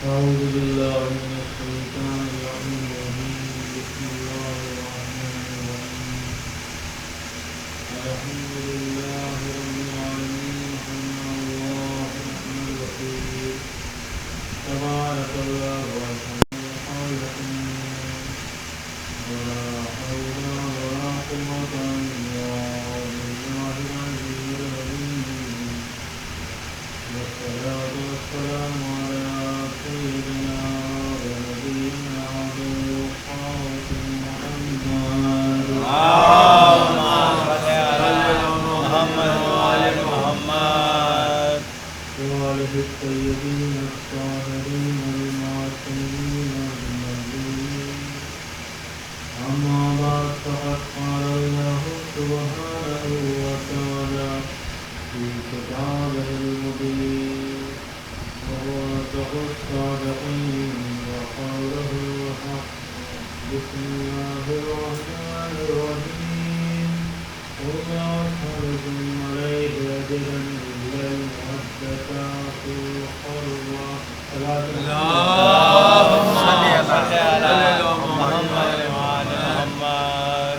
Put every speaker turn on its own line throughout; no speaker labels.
أعوذ بالله من الشيطان الرجيم بسم الله الرحمن الرحيم الحمد لله رب العالمين حمد الله نعم الوكيل تبارك الله وأحسن الخالقين ولا حول ولا قوة إلا بالله العلي العظيم والصلاة والسلام على سيدنا ونبينا وقائد محمد وآله الطيبين الطاهرين المعصومين المهديين أما بعد فقد قال الله سبحانه وتعالى في كتابه المبين وهو أصدق الصادقين وقوله الحق بسم الله الرحمن الرحيم قل لا أسألكم عليه أجرا إلا المحدثات القربى
اللهم صل على محمد وعلى محمد.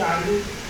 40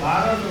1200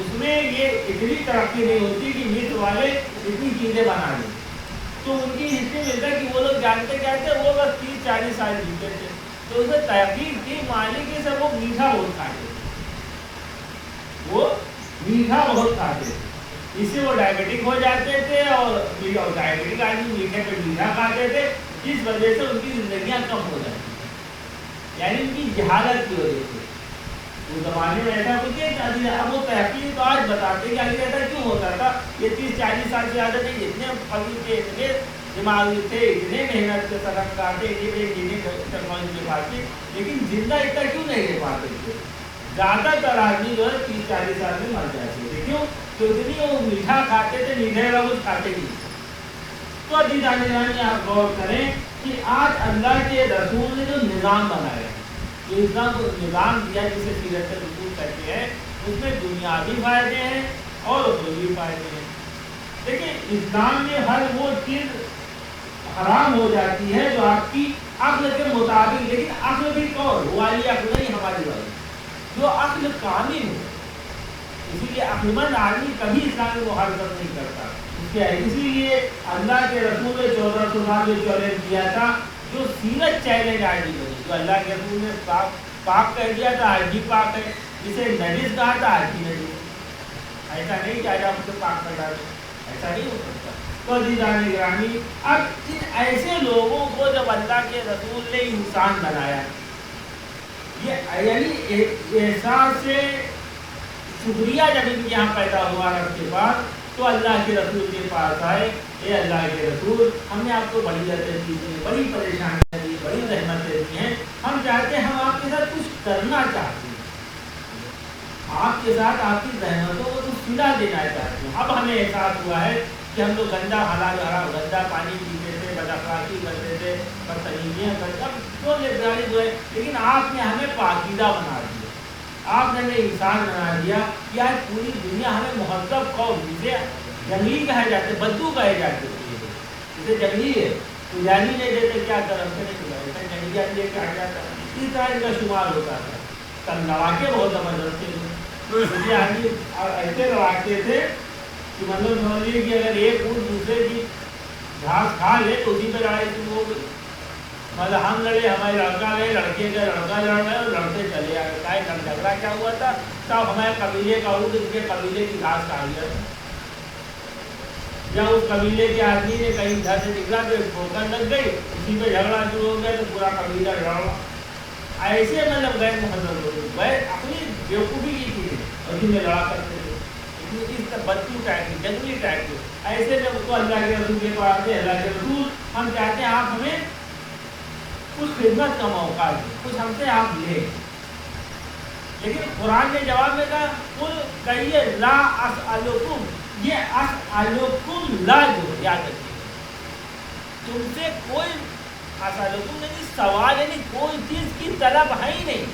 اس میں یہ اتنی ترقی نہیں ہوتی کہ مصر والے اتنی چیزیں بنا لیں. تو ان کی ہسٹری ملتا ہے کہ وہ لوگ جانتے کیا تھے, وہ بس 30-40 سال جیتے تھے. تو اس میں تحقیق کی معنی کے سب وہ میٹھا بہت کھاتے تھے, وہ میٹھا بہت کھاتے تھے, اس سے وہ ڈائبیٹک ہو جاتے تھے, اور ڈائبیٹک آدمی میٹھے پہ میٹھا کھاتے تھے, جس وجہ سے ان کی زندگیاں کم ہو جاتی تھیں, یعنی ان کی جہالت کی وجہ سے. اس زمانے میں ایسا کچھ ہے. اب وہ تحقیق تو آج بتاتے کہ آگے ایسا کیوں ہوتا تھا. یہ 30-40 سال سے زیادہ نہیں, اتنے قوی تھے, اتنے دماغی تھے, اتنے محنت کے سرم کرتے, اتنے ٹیکنالوجی کے پاس تھے, لیکن زندہ اتنا کیوں نہیں رہ پاتے تھے. زیادہ تر آدمی جو ہے 30-40 سال میں مر جاتے تھے. کیوں؟ کیونکہ وہ میٹھا کھاتے تھے, میٹھے کا کچھ کھاتے نہیں. تو عزیزان آپ غور کریں کہ آج اللہ کے رسول نے جو نظام بنایا, جو اسلام کو نظام دیا جسے سیرت رسول کہتے ہیں, اس میں دنیاوی فائدے ہیں اور اخروی فائدے ہیں. دیکھیں اسلام میں ہر وہ چیز حرام ہو جاتی ہے جو آپ کی عقل کے مطابق, لیکن عقل بھی کون, وہ والی عقل نہیں ہماری والی, جو عقل کامل ہے. اسی لیے عقل مند آدمی کبھی اسلام میں مخالفت نہیں کرتا. اسی لیے اللہ کے رسول نے 1400 سال میں چیلنج کیا تھا, جو سیرت چیلنج آج بھی بنی, جو اللہ کے رسول نے پاک کہہ دیا تھا آج بھی پاک ہے, جسے نجس کہا تھا آج بھی نجس. ایسا نہیں کہ آج آپ اسے پاک کر ڈالیں, ایسا نہیں ہو سکتا. تو عزیزان گرامی, اب ان ایسے لوگوں کو جب اللہ کے رسول نے انسان بنایا, یہ یعنی احساس سے شکریہ جب ان کے یہاں پیدا ہوا رب کے پاس, تو اللہ کے رسول کے پاس آئے, اے اللہ کے رسول, ہم نے آپ کو بڑی عزت دی ہے, بڑی پریشانیاں دی, بڑی رحمتیں دی ہیں, ہم چاہتے ہیں ہم آپ کے ساتھ کچھ کرنا چاہتے ہیں, آپ کے ساتھ آپ کی رحمتوں کو کچھ صلہ دینا چاہتے ہیں. اب ہمیں احساس ہوا ہے کہ ہم لوگ گندا گندا پانی پیتے تھے, بد اخلاقی کرتے تھے, بدتمیزیاں کرتے تھے, جو لبرالی جو ہے, لیکن آپ نے ہمیں پاکیزہ بنا دیا, آپ نے ہمیں انسان بنا دیا کہ آج پوری دنیا ہمیں مہذب قوم, جسے جنگلی کہے جاتے, بدو کہے جاتے, جسے جنگلی ہے, پجاری نہیں دیتے, کیا طرف سے نہیں پجارے, جنگلی آدمی لے کے آ جاتا, اسی طرح ان کا شمار ہوتا تھا. تب لڑاکے بہت زبردست تھے, مجھے آدمی ایسے لڑاکتے تھے کہ مطلب سمجھیے کہ اگر ایک اونٹ دوسرے کی گھاس کھا لے تو اسی پہ لڑائی شروع ہو گئی. مطلب ہم لڑے, ہمارے لڑکا گئے, لڑکے گئے, لڑکا لڑ رہے اور لڑتے چلے آ گئے. جھگڑا کیا ہوا تھا, سب ہمارے قبیلے کا اونٹ اس کے قبیلے کی گھاس کھا لیا تھا, یا اس قبیلے کے آدمی نے کہیں ادھر سے نکلا تو ٹھوکر لگ گئی, اسی پہ جھگڑا شروع ہو گیا تو پورا قبیلہ لڑا. ایسے مطلب غیر محرم لوگ اپنی بیوقوفی کی تھی اور جن میں لڑا کرتے تھے, اس بدو ٹائپ کی, جنگلی ٹائپ کے. ایسے میں اس کو اللہ کے رسول کے پاس آتے, اللہ کے رسول ہم چاہتے ہیں آپ ہمیں کچھ خدمت کا موقع دیں, کچھ ہم سے آپ لیں. لیکن قرآن نے جواب میں کہا, قل کہیے لا اسألکم, یہ اسألکم لا جو یاد رکھیے, تم سے کوئی اسألکم یعنی سوال, یعنی کوئی چیز کی طلب ہے ہی نہیں.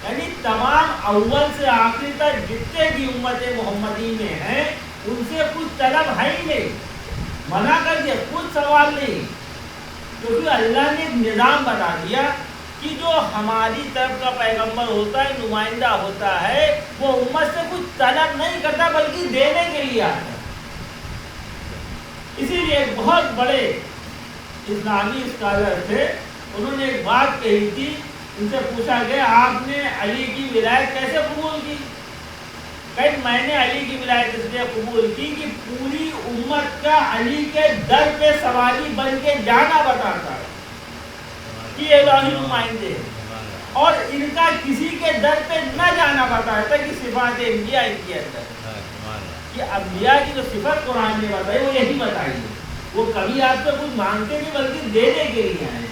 یعنی تمام اول سے آخر تک جتنے بھی امت محمدی میں ہیں ان سے کچھ طلب ہے ہی نہیں, منع کر دیا, کچھ سوال نہیں. کیونکہ اللہ نے ایک نظام بنا دیا کہ جو ہماری طرف کا پیغمبر ہوتا ہے, نمائندہ ہوتا ہے, وہ امت سے کچھ طلب نہیں کرتا بلکہ دینے کے لیے آتا ہے. اسی لیے ایک بہت بڑے اسلامی اسکالر تھے, انہوں نے ایک بات کہی تھی, ان سے پوچھا گیا آپ نے علی کی ولایت کیسے قبول کی؟ کہ میں نے علی کی ولایت اس لیے قبول کی کہ پوری امت کا علی کے در پہ سواری بن کے جانا بتاتا ہے کہ یہ الہی نمائندے ہیں, اور ان کا کسی کے در پہ نہ جانا بتاتا کہ صفات انبیاء ان کے اندر, کہ انبیاء کی جو صفت قرآن نے بتائی وہ یہی بتائی ہے. وہ کبھی آپ سے کچھ مانگتے نہیں بلکہ دینے کے لیے آئے.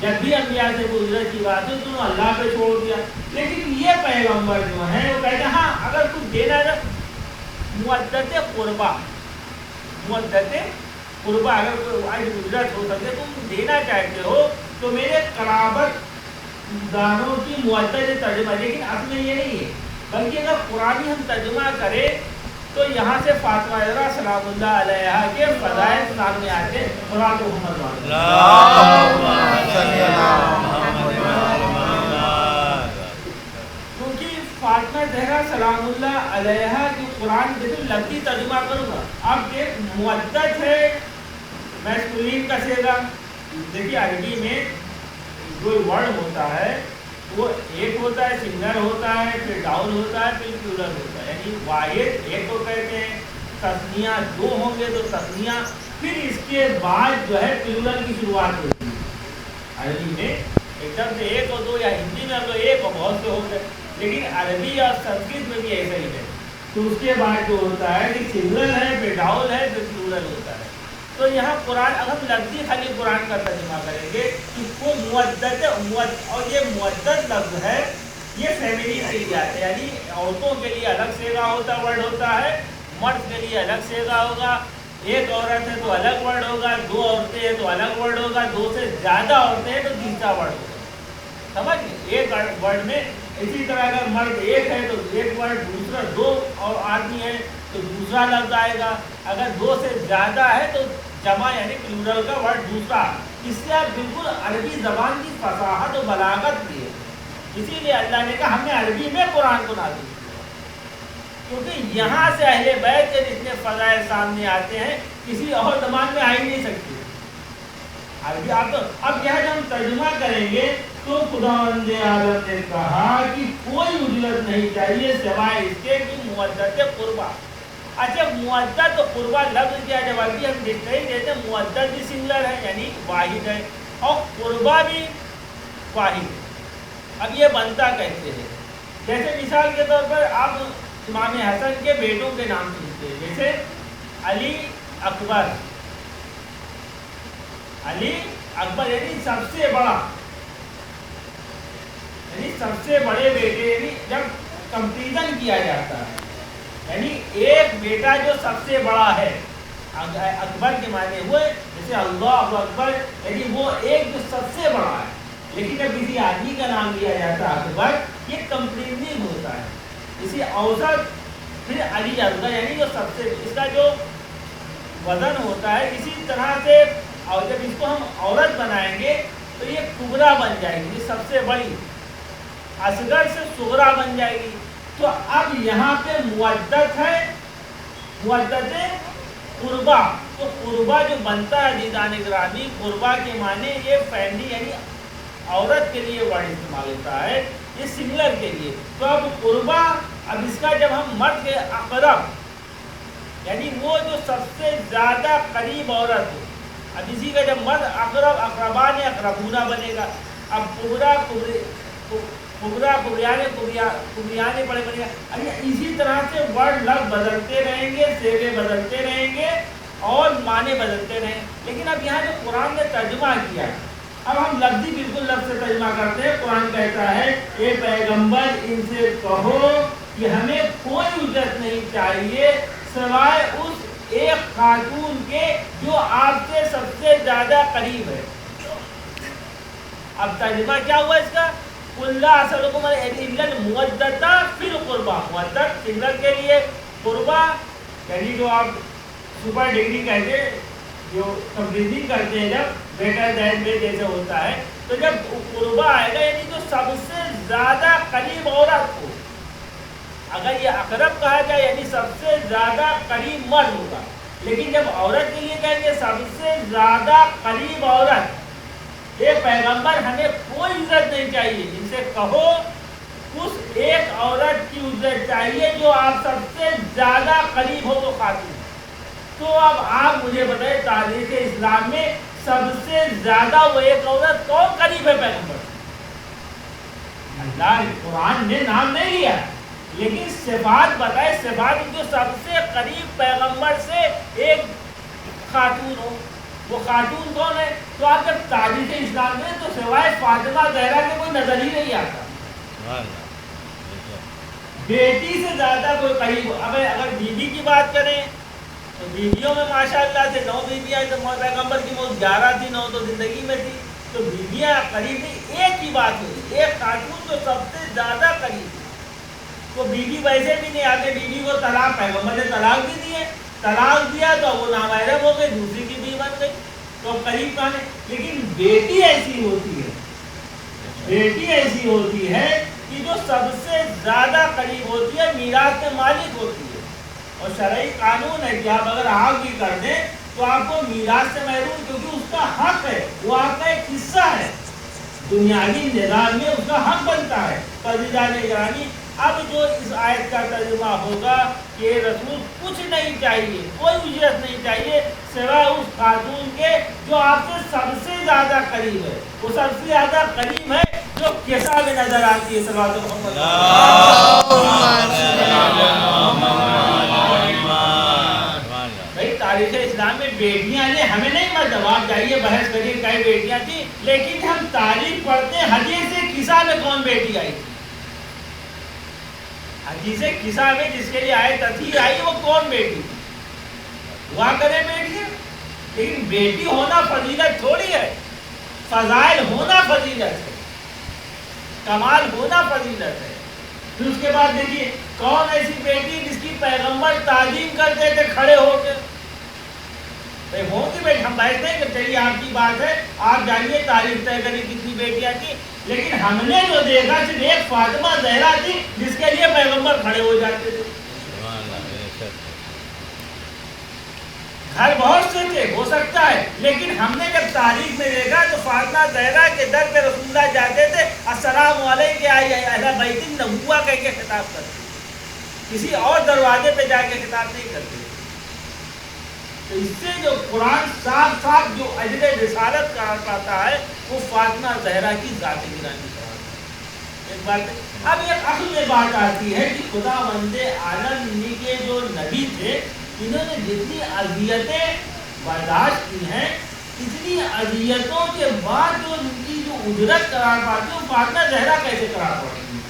جب بھی انبیاء سے گزرت کی بات ہے تو اللہ پہ چھوڑ دیا. لیکن یہ پیغمبر جو ہیں وہ کہتے ہیں ہاں اگر کچھ دینا ہے مودت قربا, مودت قربا, اگر کوئی گزرت ہو سکے تم دینا چاہتے ہو تو میرے قرابت داروں کی مودت ترجمہ. لیکن اصل میں یہ نہیں ہے, بلکہ اگر قرآن ہم ترجمہ کریں تو یہاں سے فاطمہ زہرا سلام اللہ علیہا کے فضائل سامنے آتے ہیں. قرآن محمد کیونکہ فاطمہ زہرا سلام اللہ علیہ کی قرآن دیکھو لفظی ترجمہ کروں گا. اب یہ مودت ہے میسکولین کا صیغہ. دیکھیے عربی میں جو ورڈ ہوتا ہے وہ ایک ہوتا ہے, سنگل ہوتا ہے, پھر ڈاؤن ہوتا ہے, پھر پلورل ہوتا ہے. یعنی واحد ایک کو کہتے ہیں, تثنیہ دو ہوں گے تو تثنیہ, پھر اس کے بعد جو ہے پلورل کی شروعات ہوتی ہے. عربی میں ایک دم سے ایک اور دو, یا ہندی میں تو ایک اور بہت سے ہو گئے, لیکن عربی اور سنسکرت میں بھی ایسا ہی ہے. تو اس کے بعد جو ہوتا ہے کہ سنگل ہے, پھر ڈاؤن ہے, پھر پلورل ہوتا ہے. تو یہاں قرآن اگر ہم لفظی خالی قرآن کا ترجمہ کریں گے کہ وہ مودت ہے, اور یہ مودت لفظ ہے یہ فیملی سے ہی آتا ہے. یعنی عورتوں کے لیے الگ صیغہ ہوتا ورڈ ہوتا ہے, مرد کے لیے الگ صیغہ ہوگا. ایک عورت ہے تو الگ ورڈ ہوگا, دو عورتیں ہیں تو الگ ورڈ ہوگا, دو سے زیادہ عورتیں ہیں تو تیسرا ورڈ ہوگا. سمجھ گئے؟ ایک ورڈ میں اسی طرح اگر مرد ایک ہے تو ایک ورڈ, دوسرا دو اور آدمی ہے تو دوسرا لفظ آئے گا. اگر دو سے زیادہ ہے تو جمع یعنی پلورل کا ورڈ دوسرا. اس سے آپ بالکل عربی زبان کی فصاحت و بلاغت بھی ہے. اسی لیے اللہ نے کہا ہم نے عربی میں قرآن کو نازل کیا, کیونکہ یہاں سے اہل بیت کے جتنے فضائل سامنے آتے ہیں کسی اور زبان میں آ ہی نہیں سکتی عربی. اب یہاں جب ہم ترجمہ کریں گے تو خداوند عالم نے کہا کہ کوئی اجرت نہیں چاہیے سوائے اس کے کہ مودت قربا. اچھا مودت قربا لفظ کیا جب عربی ہم دیکھتے ہی دیتے ہیں, مودت بھی سنگلر ہے یعنی واحد ہے, اور قربا بھی واحد ہے. اب یہ بنتا کیسے ہے؟ جیسے مثال کے طور پر آپ امام حسن کے بیٹوں کے نام سنتے ہیں, جیسے علی اکبر. علی اکبر یعنی سب سے بڑا, یعنی سب سے بڑے بیٹے. یعنی جب کمپیریزن کیا جاتا ہے یعنی ایک بیٹا جو سب سے بڑا ہے, اکبر کے معنی ہوئے جیسے اللہ اکبر, یعنی وہ ایک جو سب سے بڑا ہے. لیکن جب کسی آدمی کا نام لیا جاتا ہے اکبر, یہ کمپریزنگ ہوتا ہے. اسی اوسط پھر علی اکبر یعنی جو سب سے, اس کا جو وزن ہوتا ہے اسی طرح سے. اور جب اس کو ہم عورت بنائیں گے تو یہ کبرا بن جائے گی, یہ سب سے بڑی. اصغر سے صغرا بن جائے گی. تو اب یہاں پہ مودت ہے, مودت قربا. تو قربا جو بنتا ہے دیدان گرامی, قربا کے معنی یہ فیملی یعنی عورت کے لیے ورڈ استعمال ہوتا ہے, یہ سنگلر کے لیے. تو اب قربا, اب اس کا جب ہم مرد کے اقرب یعنی وہ جو سب سے زیادہ قریب عورت ہو, اب اسی کا جب مرد اقرب, اقربان اقربونا بنے گا. اب کبرا کبرا کبریانے پڑے بنے گا. اسی طرح سے ورڈ لفظ بدلتے رہیں گے, صیغے بدلتے رہیں گے اور معنی بدلتے رہیں گے. لیکن اب یہاں جو قرآن نے ترجمہ کیا, اب ہم لفظی بالکل لفظ سے ترجمہ کرتے ہیں. قرآن کہتا ہے اے پیغمبر ان سے کہو کہ ہمیں کوئی اجرت نہیں چاہیے سوائے اس ایک خاتون کے جو آپ سے سب سے زیادہ قریب ہے. اب ترجمہ کیا ہوا اس کا؟ اللہ اسلکم مودت فی القربا. مودت سنگل کے لیے, قربا یعنی جو آپ سپر ڈگری کہتے ہیں, جو کمپریزنگ کرتے ہیں جب بیٹر دین میں جیسے ہوتا ہے, تو جب قربا آئے گا یعنی جو سب سے زیادہ قریب عورت ہو. اگر یہ اقرب کہا جائے یعنی سب سے زیادہ قریب مرد ہوگا. لیکن جب عورت کے لیے کہیں گے سب سے زیادہ قریب عورت, یہ پیغمبر ہمیں کوئی عزت نہیں چاہیے, ان سے کہو اس ایک عورت کی عزت چاہیے جو آپ سب سے زیادہ قریب ہو تو خاتون. تو اب آپ مجھے بتائیں تاریخ اسلام میں سب سے زیادہ وہ ایک عورت کون قریب ہے پیغمبر؟ اللہ قرآن نے نام نہیں لیا لیکن صفات بتائے, صفات جو سب سے قریب پیغمبر سے ایک خاتون ہو. وہ خاتون کون ہے؟ تو آپ جب تاریخ اسلام میں تو سوائے فاطمہ زہرا کے کوئی نظر ہی نہیں آتا. بیٹی سے زیادہ کوئی قریب. اگر بیوی کی بات کریں تو بیویوں میں ماشاءاللہ سے 9 بیویاں, پیغمبر کی موت 11 تھی, 9 تو زندگی میں تھی. تو بیویاں قریب نہیں, ایک ہی بات ہوئی, ایک خاتون جو سب سے زیادہ قریب. تو بیوی ویسے بھی نہیں آتے, بیوی کو طلاق پیغمبر نے طلاق بھی دی ہے, طلاق دیا تو وہ نامحرم ہو گئی, دوسری کی بیوی بن گئی, تو قریب کہاں ہے. لیکن بیٹی ایسی ہوتی ہے, بیٹی ایسی ہوتی ہے کہ جو جو سب سے زیادہ قریب ہوتی ہے میراث میں مالک ہوتی ہے، اور شرعی قانون ہے کہ آپ اگر آگ بھی کر دیں تو آپ کو میراث سے محروم، کیونکہ اس کا حق ہے، وہ آپ کا ایک حصہ ہے، دنیاوی نظام میں اس کا حق بنتا ہے۔ عزیزان گرامی، اب جو اس آیت کا ترجمہ ہوگا کہ رسول کچھ نہیں چاہیے، کوئی اجرت نہیں چاہیے سوائے اس خاتون کے جو آپ سے سب سے زیادہ قریب ہے، وہ سب سے زیادہ قریب ہے جو کیسا میں نظر آتی ہے۔ صلوات محمد بھائی، تاریخ اسلام میں بیٹیاں نے ہمیں نہیں آپ جائیے بحث کریے کئی بیٹیاں تھیں، لیکن ہم تاریخ پڑھتے ہیں حدیث قصہ میں کون بیٹی آئی تھی، حدیث قصہ میں جس کے لیے آئے تطہیر آئی وہ کون بیٹی تھی؟ ہوا کرے بیٹیاں، لیکن بیٹی ہونا فضیلت تھوڑی ہے، فضائل ہونا فضیلت ہے، کمال ہونا فضیلت ہے۔ پھر اس کے بعد دیکھیے کون ایسی بیٹی جس کی پیغمبر تعظیم کرتے تھے کھڑے ہو کے؟ ہوں گی بیٹی، ہم بحث نہیں کرتے، چلیے آپ کی بات ہے، آپ جانیے تاریخ طے کریں کتنی بیٹیاں تھیں، لیکن ہم نے جو دیکھا صرف ایک فاطمہ زہرا تھی جس کے لیے پیغمبر کھڑے ہو جاتے تھے۔ گھر بہت سے تھے ہو سکتا ہے، لیکن ہم نے جب تاریخ میں دیکھا تو فاطمہ زہرا کے در پہ رسول اللہ جاتے تھے، السلام علیکم اہل بیت النبوہ کہہ کے خطاب کرتے، کسی اور دروازے پہ جا کے خطاب نہیں کرتے۔ تو اس سے جو قرآن صاف صاف جو اجر رسالت قرار پاتا ہے وہ فاطمہ زہرا کی ذات گرامی قرار پاتا ہے۔ ایک بات ہے، اب ایک اصل میں بات آتی ہے کہ خدا بند عالم کے جو نبی تھے انہوں نے جتنی اذیتیں برداشت کی ہیں، اتنی اذیتوں کے بعد جو ان کی جو اجرت قرار پاتی ہے وہ فاطمہ زہرا کیسے قرار پاتی ہے؟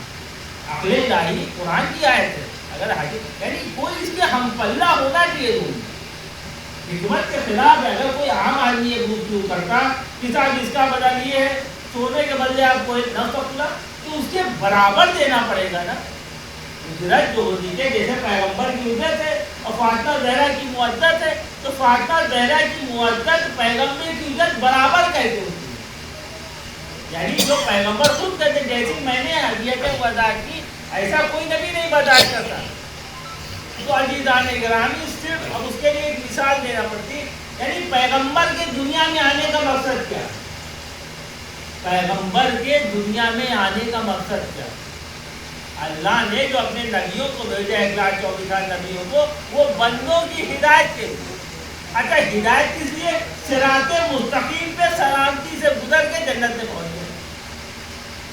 عقل الہی قرآن کی آیت ہے، اگر حقیقت یعنی کوئی اس کے ہم پلہ ہونا چاہیے، حکمت کے خلاف ہے۔ اگر کوئی عام آدمی یہ گفتگو کرتا کتاب اس کا بدل یہ ہے، سونے کے بدلے آپ کو ایک نفس پکڑا تو اس کے برابر دینا پڑے گا نا۔ اجرت جو ہوتی ہے جیسے پیغمبر کی اجرت ہے اور فاطمہ زہرا کی معزت ہے، تو فاطمہ زہرا کی معزت پیغمبر کی اجرت برابر کیسے ہوتی ہے؟ یعنی جو پیغمبر خود کہتے ہیں جیسی میں نے حدیتیں وضع کی ایسا کوئی نبی نہیں برداشت کرتا۔ تو عزیزان گرامی صرف اب اس کے لیے ایک مثال دینا پڑتی، یعنی پیغمبر کے دنیا میں آنے کا مقصد کیا؟ پیغمبر کے دنیا میں آنے کا مقصد کیا؟ اللہ نے جو اپنے نبیوں کو بھیجا 1,24,000 نبیوں کو، وہ بندوں کی ہدایت کے لیے۔ اچھا ہدایت کس لیے؟ صراط مستقیم پہ سلامتی سے گزر کے جنت میں پہنچے۔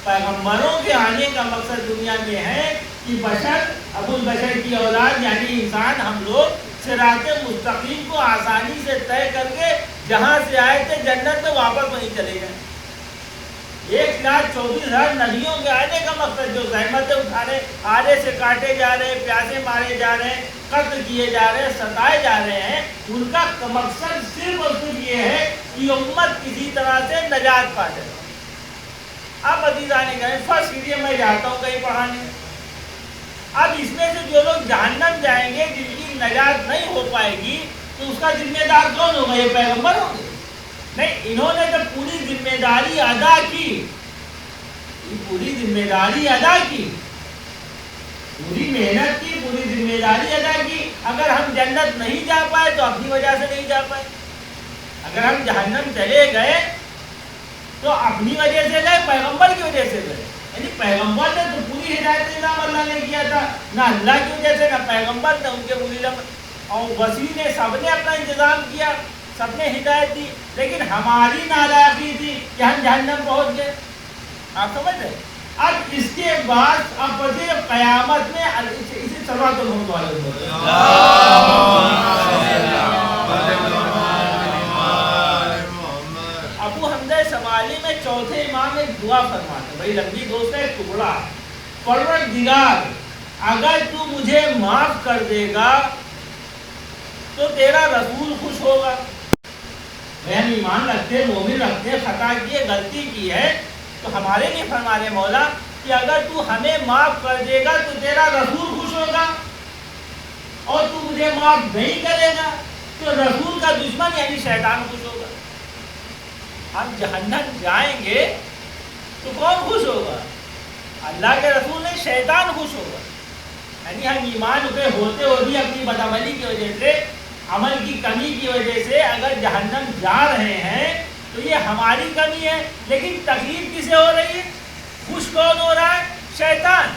پیغمبروں کے آنے کا مقصد دنیا میں ہے کہ بشر، ابو البشر کی اولاد یعنی انسان، ہم لوگ صراط مستقیم کو آسانی سے طے کر کے جہاں سے آئے تھے جنت میں واپس وہیں چلے جائیں۔ 1,24,000 نبیوں کے آنے کا مقصد جو زحمتیں اٹھا رہے، آرے سے کاٹے جا رہے، پیاسے مارے جا رہے ہیں، قتل کیے جا رہے ہیں، ستائے جا رہے ہیں، ان کا مقصد صرف اور صرف یہ ہے کہ امت کسی طرح سے نجات پا جائے۔ اب عزیزان گرامی فرض کیجیے میں جاتا ہوں کہیں پڑھانے، اب اس میں سے جو لوگ جہنم جائیں گے جن کی نجات نہیں ہو پائے گی تو اس کا ذمہ دار کون ہوگا؟ یہ پیغمبر ہوں گے؟ نہیں، انہوں نے جب پوری ذمہ داری ادا کی، پوری ذمہ داری ادا کی، پوری محنت کی، پوری ذمہ داری ادا کی، اگر ہم جنت نہیں جا پائے تو اپنی وجہ سے نہیں جا پائے، اگر ہم جہنم چلے گئے تو اپنی وجہ سے گئے، پیغمبر کی وجہ سے گئے۔ یعنی پیغمبر نے تو پوری ہدایت نظام اللہ نے کیا تھا، نہ اللہ کی وجہ سے نہ پیغمبر نے ان کے پوری اور وسیع نے سب نے اپنا انتظام کیا، سب نے ہدایت دی، لیکن ہماری نالائقی تھی کہ ہم جہنم پہنچ گئے۔ آپ سمجھ رہے؟ اب اس کے بعد اب وزیر قیامت میں اسی صلوات محمد علیہ ابو حمزہ شمالی میں چوتھے امام ایک دعا فرماتے، بھائی لمبی دوست ہے، ایک ٹکڑا، پروردگار اگر تو مجھے معاف کر دے گا تو تیرا رسول خوش ہوگا۔ ہم ایمان رکھتے، مومن رکھتے، خطا کیے، غلطی کی ہے تو ہمارے لیے فرمانے مولا کہ اگر تو ہمیں معاف کر دے گا تو تیرا رسول خوش ہوگا، اور تو مجھے معاف نہیں کرے گا تو رسول کا دشمن یعنی شیطان خوش ہوگا۔ ہم جہنم جائیں گے تو کون خوش ہوگا؟
اللہ کے رسول نے شیطان خوش ہوگا. یعنی ہم ایمان پہ ہوتے ہوئے بھی اپنی بدعملی کی وجہ سے، عمل کی کمی کی وجہ سے اگر جہنم جا رہے ہیں تو یہ ہماری کمی ہے. لیکن تکلیف کسے ہو رہی ہے؟ خوش کون ہو رہا ہے؟ شیطان.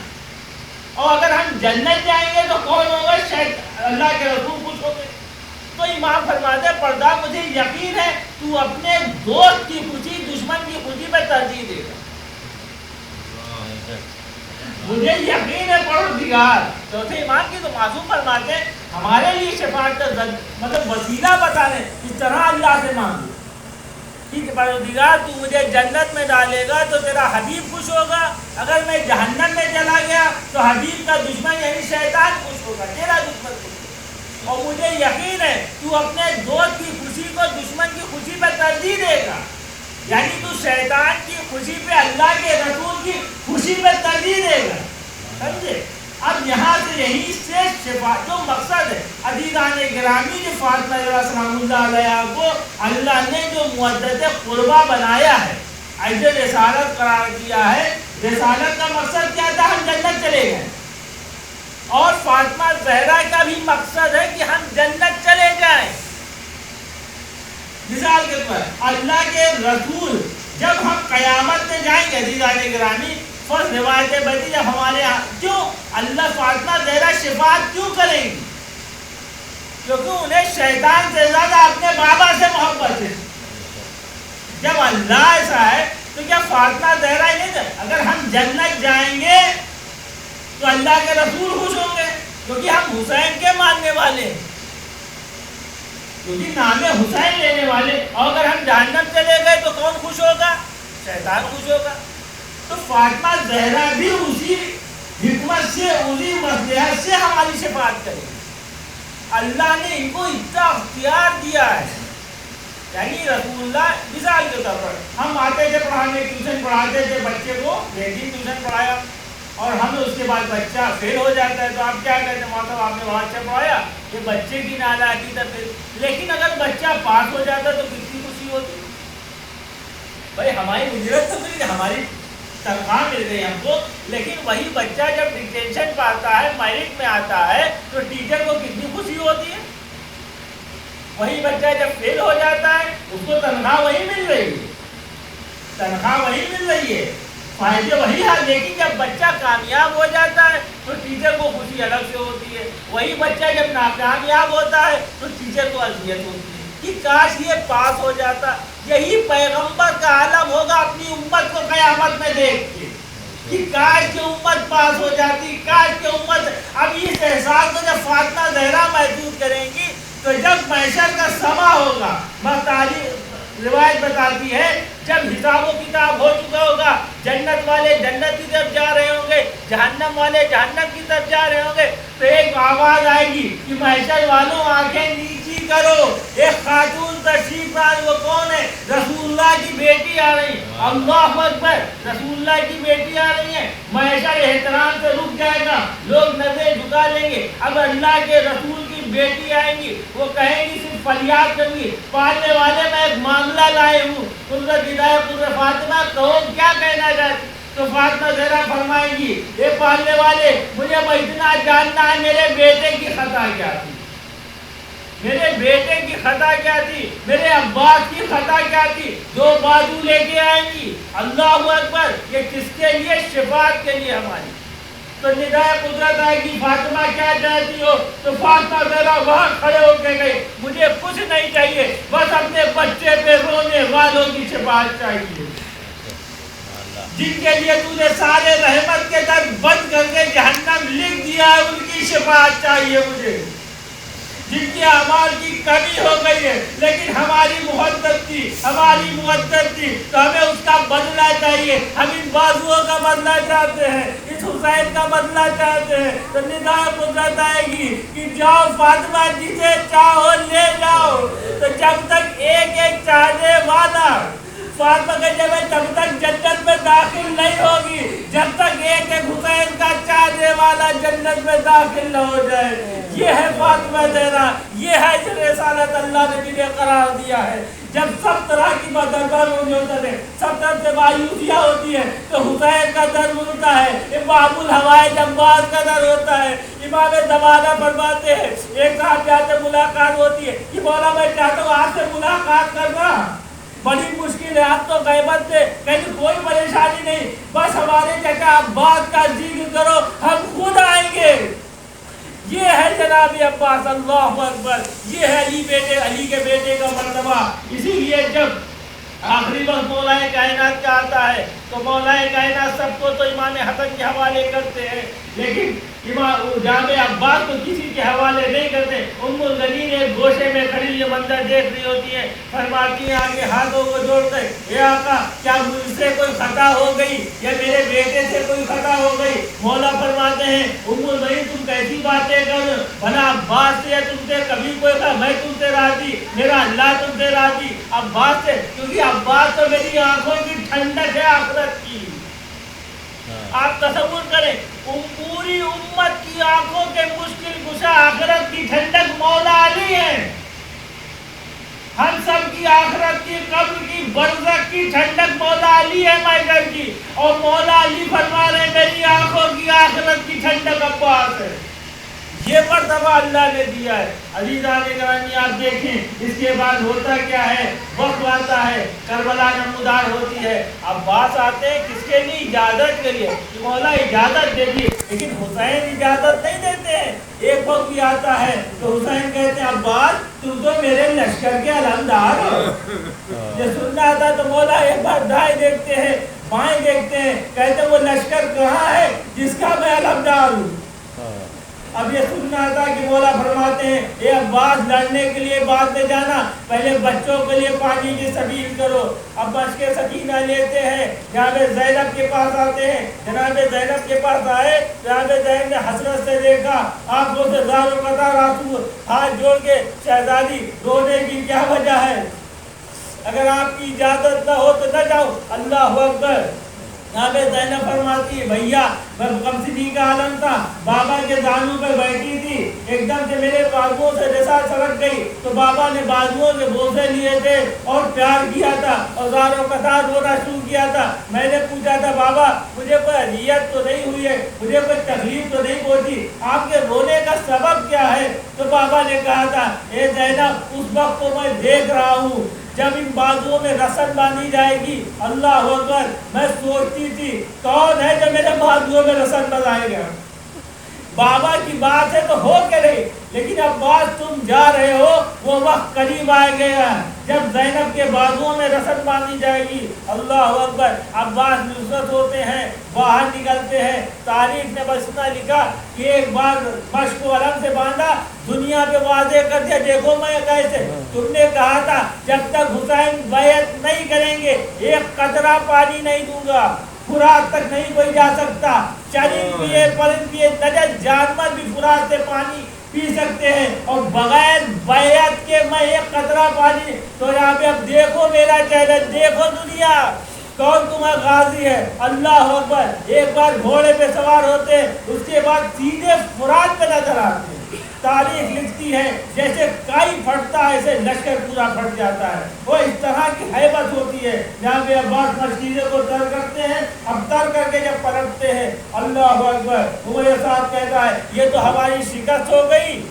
اور اگر ہم جنت جائیں گے تو کون ہوگا؟ اللہ کے رسول خوش ہو گئے. تو امام فرماتے ہیں پردہ مجھے یقین ہے تو اپنے دوست کی خوشی دشمن کی خوشی پہ ترجیح دے گا. مجھے یقین ہے پروردگار. چوتھے ایمان کی تو معصوم فرماتے ہیں ہمارے لیے شفاعت کا مطلب وسیلہ بتا دیں، اس طرح اللہ سے مانگو کہ پروردگار تو مجھے جنت میں ڈالے گا تو تیرا حبیب خوش ہوگا، اگر میں جہنم میں چلا گیا تو حبیب کا دشمن یعنی شیطان خوش ہوگا، تیرا دشمن خوش ہوگا. اور مجھے یقین ہے تو اپنے دوست کی خوشی کو دشمن کی خوشی پہ ترجیح دے گا. یعنی تو شیطان کی خوشی پہ اللہ کے رسول کی خوشی پہ ترجیح دے گا. سمجھے؟ اب یہاں سے یہی سے شفا جو مقصد ہے عزیزان گرامی جو فاطمہ سلام اللہ علیہ کو اللہ نے جو مودت قربہ بنایا ہے، ایسے رسالت قرار دیا ہے. رسالت کا مقصد کیا تھا؟ ہم جنت چلے گئے. اور فاطمہ زہرا کا بھی مقصد ہے کہ ہم جنت چلے جائیں. مثال کے طور اللہ کے رسول جب ہم قیامت میں جائیں گے عزیزان گرامی، فرض روایتیں بنتی جب ہمارے یہاں کیوں اللہ فاطمہ زہرا شفاعت کیوں کریں گی؟ کیونکہ انہیں شیطان سے زیادہ اپنے بابا سے محبت ہے. جب اللہ ایسا ہے تو کیا فاطمہ زہرا ہی نہیں؟ اگر ہم جنت جائیں گے تو اللہ کے رسول خوش ہوں گے کیونکہ ہم حسین کے ماننے والے ہیں، کیونکہ نام حسین لینے والے. اور اگر ہم جہنم چلے گئے تو کون خوش ہوگا؟ شیطان خوش ہوگا. تو فاطمہ زہرا بھی اسی حکمت سے اسی مصلحت سے ہماری شفاعت کرے گی. اللہ نے ان کو اتنا اختیار دیا ہے. یعنی رسول اللہ مثال کے طور پر ہم آتے تھے پڑھانے، ٹیوشن پڑھاتے تھے بچے کو، بیٹی ٹیوشن پڑھایا اور ہمیں اس کے بعد بچہ فیل ہو جاتا ہے تو آپ کیا کہتے ہیں؟ مطلب آپ نے وہاں اچھا پڑھایا، یہ بچے کی نالاکی تھا پھر. لیکن اگر بچہ پاس ہو جاتا تو کتنی خوشی ہوتی. بھائی ہماری اجرت تو مل گئی، ہماری تنخواہ مل گئی ہم کو، لیکن وہی بچہ جب ڈٹینشن پاتا ہے، میرٹ میں آتا ہے تو ٹیچر کو کتنی خوشی ہوتی ہے. وہی بچہ جب فیل ہو جاتا ہے اس کو تنخواہ وہی مل رہی ہے، تنخواہ وہی مل رہی ہے، فائدے وہی ہے. لیکن جب بچہ کامیاب ہو جاتا ہے تو ٹیچر کو خوشی الگ سے ہوتی ہے. وہی بچہ جب ناکامیاب ہوتا ہے تو ٹیچر کو اذیت ہوتی ہے کہ کاش یہ پاس ہو جاتا. یہی پیغمبر کا عالم ہوگا اپنی امت کو قیامت میں دیکھ کے کہ کاش کی امت پاس ہو جاتی، کاش کی امت. اب اس احساس کو جب فاطمہ زہرا محسوس کریں گی تو جب محشر کا سما ہوگا، روایت بتاتی ہے جب حساب و کتاب ہو چکا ہوگا، جنت والے جنت کی طرف جا رہے ہوں گے، جہنم والے جہنم کی طرف جا رہے ہوں گے، تو ایک آواز آئے گی کہ محشر والوں آنکھیں نیچی کرو، ایک خاتون تشریف لائی. وہ کون ہے؟ رسول اللہ کی بیٹی آ رہی. اللہ اکبر، رسول اللہ کی بیٹی آ رہی ہے. محشر احترام سے رک جائے گا، لوگ نظریں جھکا لیں گے. اب اللہ کے رسول کی بیٹی آئیں گی، وہ کہیں گی صرف فریاد کریں گی، پالنے والے میں ایک معاملہ لائے ہوں، قدرت ہدایت قدرت فاطمہ کہو کیا کہنا چاہتی. تو فاطمہ زہرا فرمائیں گی اے پالنے والے مجھے اتنا جاننا ہے میرے بیٹے کی خطا کیا تھی، میرے بیٹے کی خطا کیا تھی، میرے عباس کی خطا کیا تھی. دو بازو لے کے آئیں گی. اللہ اکبر. یہ کس کے لیے؟ شفاعت کے لیے ہماری. تو ندائے قدرت آئے گی فاطمہ کیا چاہتی ہو؟ تو فاطمہ زہرا وہاں کھڑے ہو کے گئی مجھے کچھ نہیں چاہیے، بس اپنے بچے پہ رونے والوں کی شفاعت چاہیے جن کے لیے تو نے سارے رحمت کے در بند کر کے جہنم لکھ دیا ہے، ان کی شفاعت چاہیے مجھے، جن کے اعمال کی کمی ہو گئی ہے لیکن ہماری محبت تھی، ہماری مودت تھی تو ہمیں اس کا بدلہ چاہیے. ہم ان بازوؤں کا بدلہ چاہتے ہیں، اس حسین کا بدلہ چاہتے ہیں. تو ندائے قدرت آئے گی کہ جاؤ فاطمہ جسے چاہو لے جاؤ. تو جب تک ایک ایک چاہنے والا فاطمہ کے جب تک جنت میں داخل نہیں ہوگی، جب تک ایک ایک حسین کا چاہنے والا جنت میں داخل نہ ہو جائے. یہ ہے فاطمہ زہرا، یہ ہے جو رسالت اللہ نے جنہیں قرار دیا ہے. جب سب طرح کی دربار میں ہوتا ہے، سب طرف سے مایوسیاں ہوتی ہے، تو حسین کا در ہوتا ہے، امام الحوائج عباس کا در ہوتا ہے۔ امام زمانہ فرماتے ہیں ایک صاحب جاتے ملاقات ہوتی ہے کہ مولا میں چاہتا ہوں آپ سے ملاقات کرنا، بڑی مشکل ہے، آپ تو غیبت سے کہیں کوئی پریشانی نہیں، بس ہمارے چچا عباس کا ذکر کرو ہم خود آئیں گے۔ یہ ہے جناب عباس، اللہ اکبر، یہ ہے علی کے بیٹے کا مرتبہ۔ اسی لیے جب آخری وقت مولا کائنات کا آتا ہے تو مولا کائنات سب کو تو امام حسن کے حوالے کرتے ہیں، لیکن جناب عباس کو کسی کے حوالے نہیں کرتے۔ ام الغنین ایک گوشے میں کھڑی یہ منظر دیکھ رہی ہوتی ہے، فرماتی ہیں آگے ہاتھوں کو جوڑ کر، اے آقا کیا مجھ سے کوئی خطا ہو گئی یا میرے بیٹے سے کوئی خطا ہو گئی؟ مولا فرماتے ہیں ام الغنین تم کیسی باتیں کر، بھلا عباس سے تم سے کبھی کوئی کہا میں تم سے راضی، میرا اللہ تم سے راضی؟ عباس سے، کیونکہ عباس تو میری آنکھوں کی ٹھنڈک ہے آخرت کی۔ آپ تصور کریں پوری امت کی آنکھوں کے مشکل کشا آخرت کی ٹھنڈک مولا علی ہے، ہم سب کی آخرت کی قبر کی برزخ کی ٹھنڈک مولا علی ہے محشر کی، اور مولا علی فرما رہے میری آنکھوں کی آخرت کی ٹھنڈک عباس ہے۔ یہ مرتبہ اللہ نے دیا ہے۔ عزیزان گرامی آپ دیکھیں اس کے بعد ہوتا کیا ہے، وقت آتا ہے، کربلا نمودار ہوتی ہے، عباس آتے ہیں کس کے لیے؟ اجازت کے لیے، کہ مولا اجازت دے دی، لیکن حسین اجازت نہیں دیتے ہیں۔ ایک وقت بھی آتا ہے تو حسین کہتے ہیں عباس تم تو میرے لشکر کے علمدار ہو۔ یہ سننا آتا تو مولا ایک بار دائیں دیکھتے ہیں بائیں دیکھتے ہیں، کہتے ہیں وہ لشکر کہاں ہے جس کا میں علمدار ہوں۔ اب یہ سننا تھا کہ مولا فرماتے ہیں اے عباس لڑنے کے لیے بعد میں جانا، پہلے بچوں کے لیے پانی کی سبیل کرو۔ اب بچ کے سکینہ لیتے ہیں، جناب زینب کے پاس آتے ہیں، جناب زینب کے پاس آئے، جناب زینب نے حسرت سے دیکھا، آنکھوں سے زار و قطار آنسو، ہاتھ جوڑ کے شہزادی رونے کی کیا وجہ ہے؟ اگر آپ کی اجازت نہ ہو تو نہ جاؤ۔ اللہ اکبر۔ جناب زینب فرماتی ہے بھیا میں غمزدگی کا عالم تھا، بابا کے دانوں پہ بیٹھی تھی، ایک دم سے میرے بازوؤں سے رسا سڑک گئی تو بابا نے بازوؤں سے بوسے لیے تھے اور پیار کیا تھا اور زار و قطار رونا شروع کیا تھا۔ میں نے پوچھا تھا بابا مجھے کوئی اذیت تو نہیں ہوئی ہے، مجھے کوئی تکلیف تو نہیں پہنچی، آپ کے رونے کا سبب کیا ہے؟ تو بابا نے کہا تھا اے زینب اس وقت کو میں دیکھ رہا ہوں جب ان بازوؤں میں رسن باندھی جائے گی، اللہ اکبر، میں سوچتی تھی کون ہے جو میرے بازوؤں میں رسن بندھائے گا؟ بابا کی بات ہے تو ہو کے رہی، لیکن اب بات تم جا رہے ہو وہ وقت قریب آ گیا جب زینب کے بازوؤں میں رسن باندھی جائے گی۔ اللہ اکبر۔ عباس نصرت ہوتے ہیں، باہر نکلتے ہیں۔ تاریخ نے بس اتنا لکھا کہ ایک بار مشق کو علم سے باندھا، دنیا پہ واضح کر دیا دیکھو میں کیسے، تم نے کہا تھا جب تک حسین بیعت نہیں کریں گے ایک قطرہ پانی نہیں دوں گا، فرات تک نہیں کوئی جا سکتا، چرند پیے پرند پیے نجس جانور بھی فرات سے پانی پی سکتے ہیں، اور بغیر بیعت کے میں ایک قطرہ پانی۔ تو یہاں پہ اب دیکھو میرا چیلنج، دیکھو دنیا کون تمہیں غازی ہے۔ اللہ اکبر۔ ایک بار گھوڑے پہ سوار ہوتے اس کے بعد سیدھے فرات پہ نظر آتے۔ تاریخ لکھتی ہے جیسے کائی پھٹتا ہے ایسے لشکر پورا پھٹ جاتا ہے، وہ اس طرح کی ہیبت ہوتی ہے۔ جہاں پہ عباس مسجدوں کو تر کرتے ہیں، اب تر کر کے جب پلٹتے ہیں، اللہ اکبر، عمر صاحب کہتا ہے یہ تو ہماری شکست ہو گئی،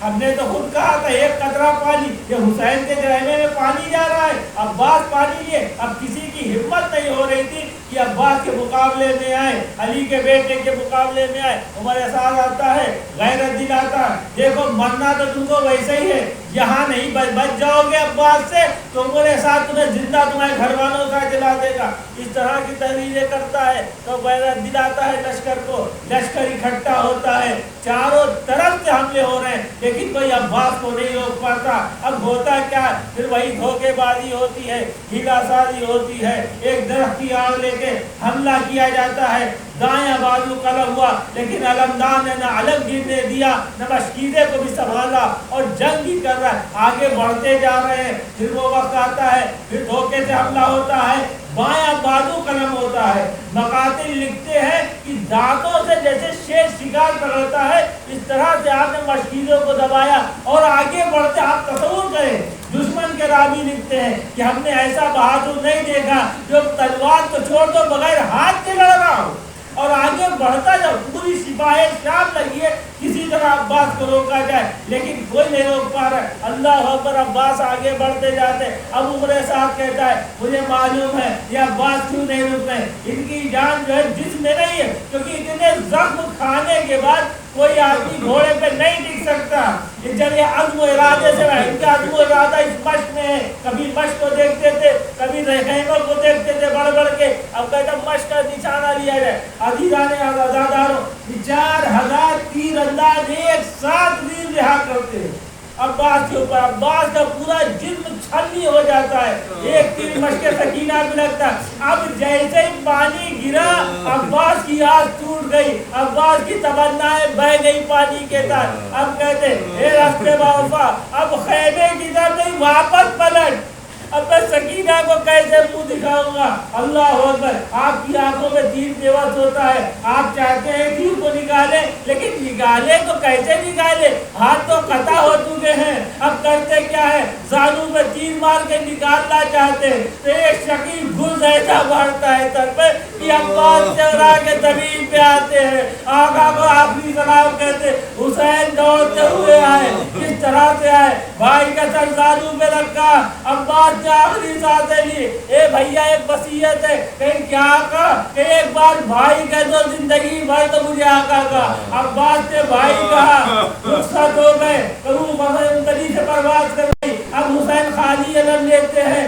ہم نے تو خود کہا تھا ایک قطرہ پانی، یہ حسین کے جہنم میں پانی جا رہا ہے، عباس پانی لیے۔ اب کسی کی ہمت نہیں ہو رہی تھی کہ عباس کے مقابلے میں آئے، علی کے بیٹے کے مقابلے میں آئے۔ عمر احساس آتا ہے، غیرت دلاتا ہے، دیکھو مرنا تو تم کو ویسے ہی ہے، یہاں نہیں بچ جاؤ گے عباس سے تو عمر احساس تمہیں زندہ تمہارے گھر والوں کا جلا دے گا۔ اس طرح کی تحریریں کرتا ہے تو غیرت دلاتا ہے لشکر کو، لشکر اکٹھا ہوتا ہے، چاروں طرف سے حملے ہو رہے ہیں لیکن کوئی عباس کو نہیں روک پاتا۔ اب ہوتا کیا ہے، پھر وہی دھوکے بازی ہوتی ہے، ہیلا سازی ہوتی ہے، ایک درخت کی آڑ لے کے حملہ کیا جاتا ہے، دائیں بازو قلم ہوا لیکن علمدار نے نہ علم گرنے دیا نہ مشکیزے کو بھی سنبھالا اور جنگ بھی کر رہا ہے، آگے بڑھتے جا رہے ہیں۔ پھر وہ وقت آتا ہے، پھر دھوکے سے حملہ ہوتا ہے، بایاں بازو قلم ہوتا ہے۔ مقاتل لکھتے ہیں کہ دانتوں سے جیسے شیر شکار پکڑتا ہے اس طرح سے آپ نے مشکیزوں کو دبایا اور آگے بڑھتے۔ آپ تصور کریں دشمن کے راوی لکھتے ہیں کہ ہم نے ایسا بہادر نہیں دیکھا جو تلوار تو چھوڑ دو بغیر ہاتھ کے لڑ رہا ہو اور آگے بڑھتا جب پوری سپاہ شام لگی ہے کسی طرح عباس کو روکا جائے لیکن کوئی نہیں روک پا رہا ہے. اللہ اکبر. عباس آگے بڑھتے جاتے. اب عمر سعد کہتا ہے مجھے معلوم ہے یہ عباس کیوں نہیں رک رہے, ان کی جان جو ہے جسم میں نہیں ہے, کیونکہ اتنے زخم کھانے کے بعد کوئی آدمی گھوڑے پہ نہیں ٹک سکتا. جب یہ عزم و ارادے سے ان کا عزم و ارادہ اس مشق میں ہے. کبھی مشق کو دیکھتے تھے, کبھی خیموں کو دیکھتے تھے بڑھ بڑھ کے. اب کہتا مشق کا نشانہ لیا جائے. عزیزان عزاداروں 4000 تیر انداز ایک ساتھ تیر رہا کرتے ہیں عباس کے اوپر. عباس کا پورا جسم چھلنی ہو جاتا ہے, ایک تیر مشق سکینہ بھی لگتا ہے. اب جیسے ہی پانی گرا عباس کی آس ٹوٹ گئی, عباس کی تمنائیں بہ گئی پانی کے ساتھ. اب کہتے اے راستے باوفا اب خیمے کی طرف نہیں واپس پلٹ. اب میں سکینہ کو کیسے منہ دکھاؤں گا. اللہ اکبر. آپ کی آنکھوں میں تیر بے وقت ہوتا ہے, آپ چاہتے ہیں تیر کو نکالے لیکن نکالے تو کیسے نکالے, ہاتھ تو قطع ہو چکے ہیں. اب کرتے کیا ہے, زانو میں تیر مار کے نکالنا چاہتے ہیں تو ایک شکیل گرز ایسا مارتا ہے سر پہ کہ عباس چہرا کے زمین پہ آتے ہیں. آقا کو آخری سلام کہتے حسین دوڑتے ہوئے آئے. کس طرح سے آئے, بھائی کا سر زانو پہ رکھا. عباس آخری ساتھ لی, اے بھیا ایک وصیت ہے. کہیں کیا آقا, کہ ایک بار بھائی کہہ دو زندگی بھر تو مجھے آقا کا. عباس نے بھائی کہا, رخصت ہو گئے, کروں بغیر گلی سے پرواز کر گئی. اب حسین خالی علم لیتے ہیں,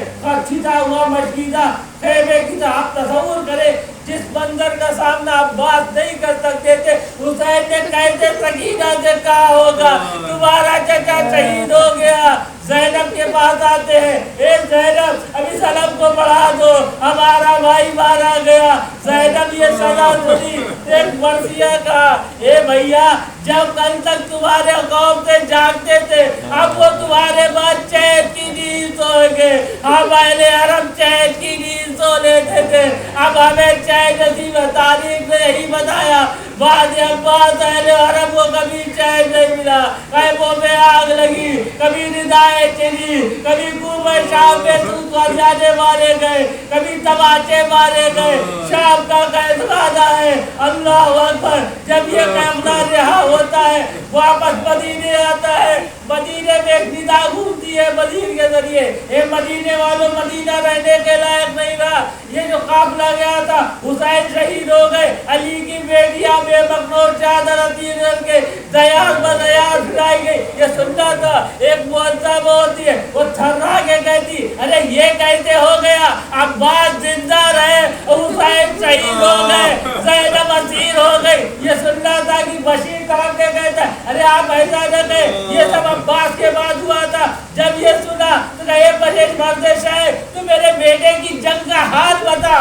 چھتا ہوا مشکیدہ خیمے کی طرح. آپ تصور کریں جس منظر کا سامنا عباس نہیں کر سکتے تھے, حسین نے کیسے سکینہ سے کہا ہوگا تمہارا چچا شہید ہو گیا. زینب کے پاس آتے ہیں, اے زینب ابھی سلام کو بڑھا دو, ہمارا بھائی مارا گیا. زینب یہ سزا سنی, ایک مرثیہ کہا, اے بھیا جب کل تک تمہارے قوم سے جاگتے تھے اب وہ تمہارے بعد چین کی نیند سو گئے. ہم اہل حرم چین کی نیند سو لیتے تھے, اب ہمیں چین نصیب ہے. تاریخ نے یہی بتایا بعد عباس اہل حرم کو کبھی چین نہیں ملا. خیموں میں آگ لگی, کبھی ندائیں چلی, کبھی کوفہ شام میں طوفان جانے مارے گئے, کبھی تماچے مارے گئے. شام کا فیصلہ ہے. اللہ اکبر. جب یہ فیصلہ رہا ہوتا ہے واپس مدینے آتا ہے. مدینے میں ایک ندا گھومتی ہے مدینے کے ذریعے, اے مدینے والوں مدینہ رہنے کے لائق نہیں رہا. یہ جو قافلہ گیا تھا حسین شہید ہو گئے, علی کی بیٹیاں بے مقنون چادر عطیر کر کے دیار بدیار پھرائی گئی. یہ سننا تھا. ایک مؤذب ہوتی ہے, وہ تھرا کے کہتی ارے یہ کیسے ہو گیا, عباس زندہ رہے حسین شہید ہو گئے, زینب اسیر ہو گئی. یہ سننا تھا کہ بشیر کام کے کہتا ہے ارے آپ ایسا نہ کہیں, یہ سب عباس کے بعد ہوا تھا. جب یہ سنا تو کہے بشیر مرد شاہد تو میرے بیٹے کی جنگ کا حال بتا.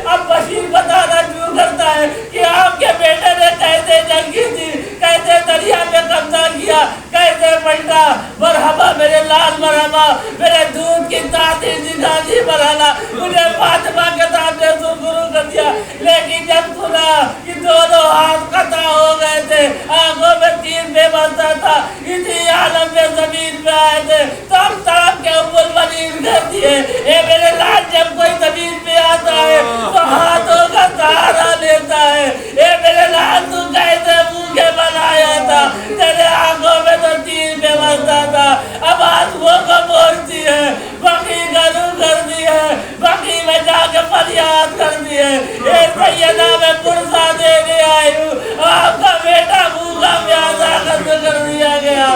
اب بشیر بتانا شروع کرتا ہے کہ آپ کے بیٹے نے کیسے جنگ کی تھی, کیسے دریا میں قبضہ کیا, کیسے پلٹا. مرحبا میرے لال مرحبا, میرے دودھ کی تاثیر دکھا دی مرحبا. مجھے فاطمہ کے سامنے شروع کر دیا, لیکن جب سنا کہ دونوں ہاتھ قطع ہو گئے تھے, آنکھوں میں تیر بے بستا تھا, اسی عالم میں زمین میں آئے تھے تو ہم تڑپ کے ام المنین کر دیے. اے میرے لال جب کوئی زمین میں آتا ہے تو ہاتھوں کا سہارا لیتا ہے. اے میرے لال تو کیسے منہ کے بنایا تھا, تیرے آنکھوں میں تو تیر بے بستا تھا. اب آنسوؤں کو پہنچتی ہے, بقی کا رو کر دی ہے, بقی میں جا کے فریاد کر دی ہے. اے سیدہ میں پرسہ دینے آئی ہوں, آپ کا بیٹا بھوکا پیاسا قتل کر دیا گیا,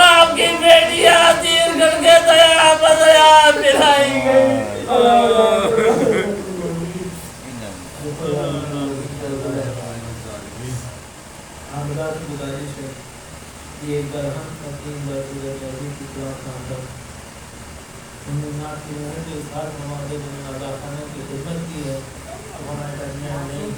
آپ کی بیٹیاں تیر کر کے دیا بدیا پلائی گئی. گزارش ہے یہ درہم کا 3 برسول چوبی کی کلاس کانٹر کی محنت کے ساتھ ہمارے ادا خانے کی خدمت کی ہے. ہمارے درمیان نہیں